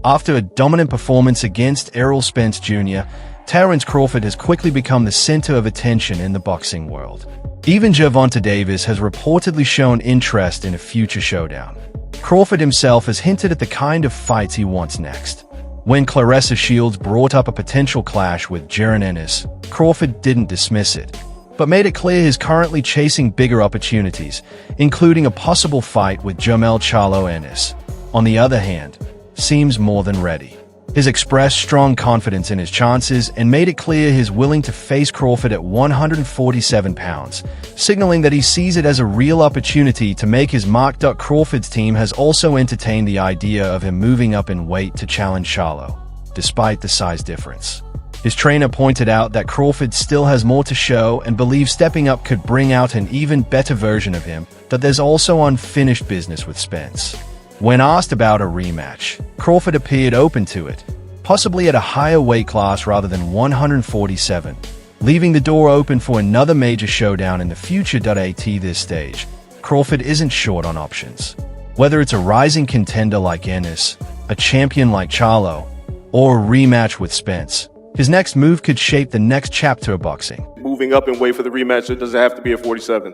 After a dominant performance against Errol Spence Jr., Terence Crawford has quickly become the center of attention in the boxing world. Even Gervonta Davis has reportedly shown interest in a future showdown. Crawford himself has hinted at the kind of fights he wants next. When Claressa Shields brought up a potential clash with Jaron Ennis, Crawford didn't dismiss it, but made it clear he's currently chasing bigger opportunities, including a possible fight with Jermell Charlo Ennis. On the other hand, seems more than ready. He's expressed strong confidence in his chances and made it clear he's willing to face Crawford at 147 pounds, signaling that he sees it as a real opportunity to make his mark. Crawford's team has also entertained the idea of him moving up in weight to challenge Charlo, despite the size difference. His trainer pointed out that Crawford still has more to show and believes stepping up could bring out an even better version of him, but there's also unfinished business with Spence. When asked about a rematch, Crawford appeared open to it, possibly at a higher weight class rather than 147, leaving the door open for another major showdown in the future. At this stage, Crawford isn't short on options. Whether it's a rising contender like Ennis, a champion like Charlo, or a rematch with Spence, his next move could shape the next chapter of boxing. Moving up in weight for the rematch, it doesn't have to be at 47.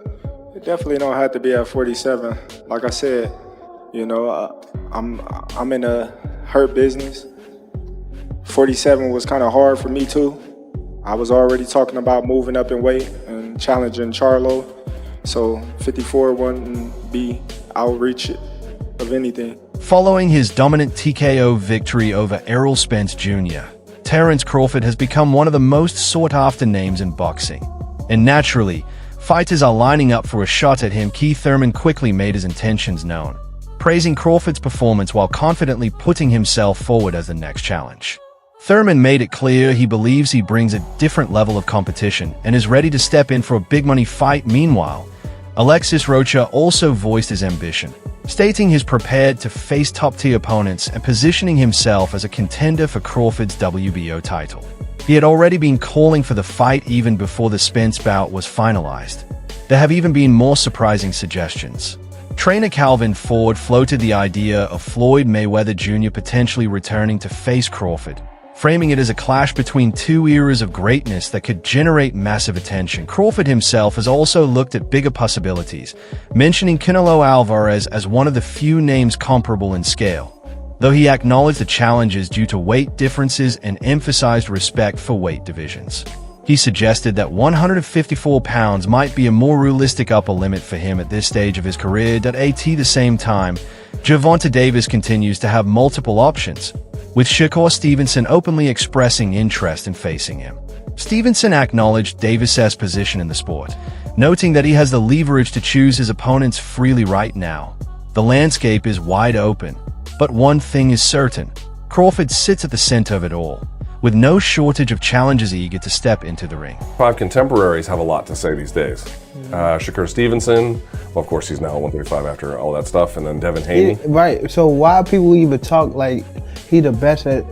It definitely don't have to be at 47. Like I said, you know, I'm in a hurt business. 47 was kind of hard for me too. I was already talking about moving up in weight and challenging Charlo, so 54 wouldn't be outreach of anything. Following his dominant TKO victory over Errol Spence Jr., Terence Crawford has become one of the most sought-after names in boxing. And naturally, fighters are lining up for a shot at him. Keith Thurman quickly made his intentions known, praising Crawford's performance while confidently putting himself forward as the next challenge. Thurman made it clear he believes he brings a different level of competition and is ready to step in for a big-money fight. Meanwhile, Alexis Rocha also voiced his ambition, stating he's prepared to face top-tier opponents and positioning himself as a contender for Crawford's WBO title. He had already been calling for the fight even before the Spence bout was finalized. There have even been more surprising suggestions. Trainer Calvin Ford floated the idea of Floyd Mayweather Jr. potentially returning to face Crawford, framing it as a clash between two eras of greatness that could generate massive attention. Crawford himself has also looked at bigger possibilities, mentioning Canelo Alvarez as one of the few names comparable in scale, though he acknowledged the challenges due to weight differences and emphasized respect for weight divisions. He suggested that 154 pounds might be a more realistic upper limit for him at this stage of his career. At the same time, Gervonta Davis continues to have multiple options, with Shakur Stevenson openly expressing interest in facing him. Stevenson acknowledged Davis's position in the sport, noting that he has the leverage to choose his opponents freely right now. The landscape is wide open, but one thing is certain: Crawford sits at the center of it all, with no shortage of challengers eager to step into the ring. 5 contemporaries have a lot to say these days. Shakur Stevenson, well, of course, he's now 135 after all that stuff, and then Devin Haney. Right, so why people even talk like he the best at,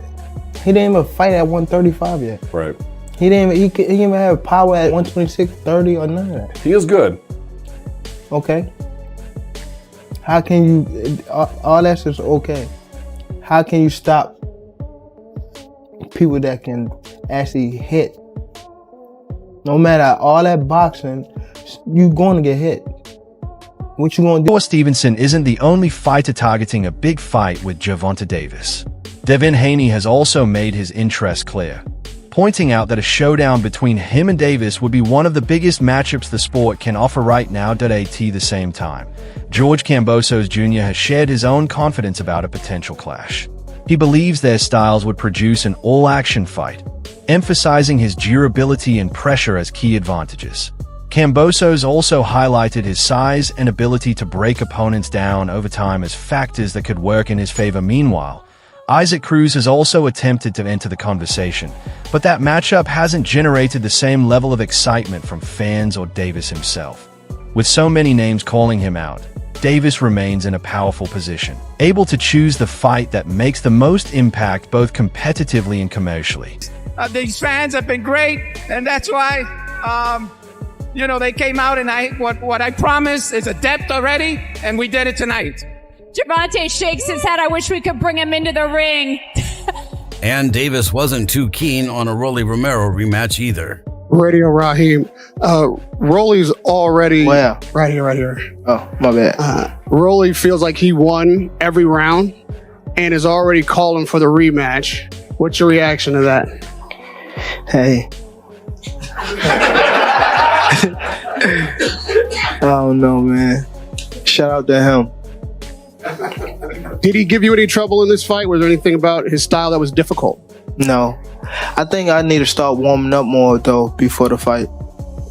he didn't even fight at 135 yet. Right. He didn't even have power at 126, 30, or none of that. He is good. Okay. How can you, all that's just okay. How can you stop people that can actually hit? No matter all that boxing, you going to get hit. What you going to do? Stevenson isn't the only fighter targeting a big fight with Gervonta Davis. Devin Haney has also made his interest clear, pointing out that a showdown between him and Davis would be one of the biggest matchups the sport can offer right now. At the same time, George Kambosos Jr. has shared his own confidence about a potential clash. He believes their styles would produce an all-action fight, emphasizing his durability and pressure as key advantages. Kambosos also highlighted his size and ability to break opponents down over time as factors that could work in his favor. Meanwhile, Isaac Cruz has also attempted to enter the conversation, but that matchup hasn't generated the same level of excitement from fans or Davis himself. With so many names calling him out, Davis remains in a powerful position, able to choose the fight that makes the most impact both competitively and commercially. These fans have been great, and that's why, they came out, and what I promised is a depth already, and we did it tonight. Gervonta shakes his head. I wish we could bring him into the ring. And Davis wasn't too keen on a Rolly Romero rematch either. Radio Raheem. Rolly's already Where? right here. Oh, my bad. Rolly feels like he won every round and is already calling for the rematch. What's your reaction to that? Hey. I don't know, man. Shout out to him. Did he give you any trouble in this fight? Was there anything about his style that was difficult? No. I think I need to start warming up more, though, before the fight.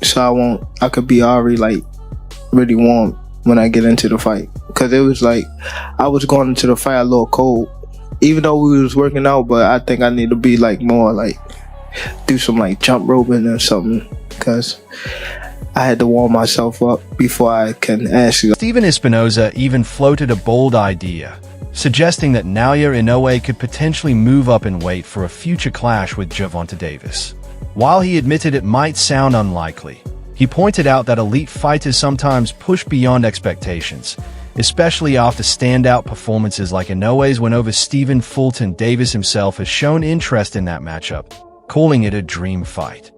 So I could be already, like, really warm when I get into the fight. Because it was like, I was going into the fight a little cold. Even though we was working out, but I think I need to be, like, more, like, do some, like, jump roping or something. Because I had to warm myself up before I can actually. Steven Espinoza even floated a bold idea, suggesting that Naoya Inoue could potentially move up in weight for a future clash with Gervonta Davis. While he admitted it might sound unlikely, he pointed out that elite fighters sometimes push beyond expectations, especially after standout performances like Inoue's win over Stephen Fulton. Davis himself has shown interest in that matchup, calling it a dream fight.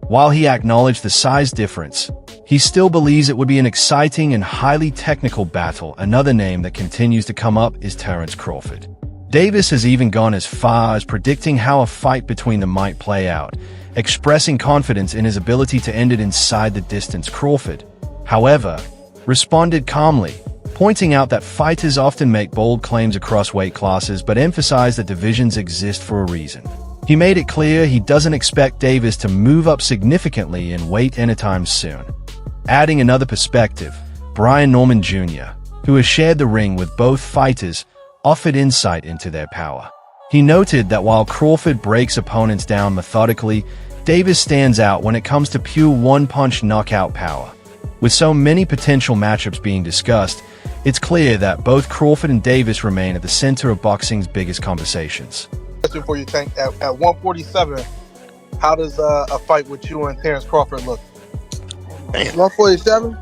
While he acknowledged the size difference, he still believes it would be an exciting and highly technical battle. Another name that continues to come up is Terence Crawford. Davis has even gone as far as predicting how a fight between them might play out, expressing confidence in his ability to end it inside the distance. Crawford, however, responded calmly, pointing out that fighters often make bold claims across weight classes but emphasize that divisions exist for a reason. He made it clear he doesn't expect Davis to move up significantly in weight anytime soon. Adding another perspective, Brian Norman Jr., who has shared the ring with both fighters, offered insight into their power. He noted that while Crawford breaks opponents down methodically, Davis stands out when it comes to pure one-punch knockout power. With so many potential matchups being discussed, it's clear that both Crawford and Davis remain at the center of boxing's biggest conversations. Question for you, Tank. At 147, how does a fight with you and Terence Crawford look? 147?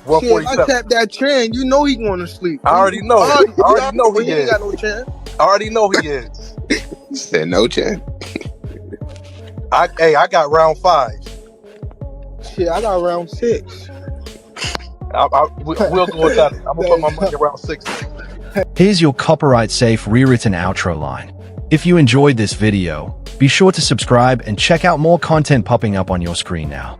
147. Shit, I tapped that trend. You know he going to sleep. I already know. I already know he ain't is. got no chance. I already know he is. You said no chance. I got round 5. Shit, I got round 6. We'll go with that. I'm gonna put my money around 6. Here's your copyright-safe rewritten outro line. If you enjoyed this video, be sure to subscribe and check out more content popping up on your screen now.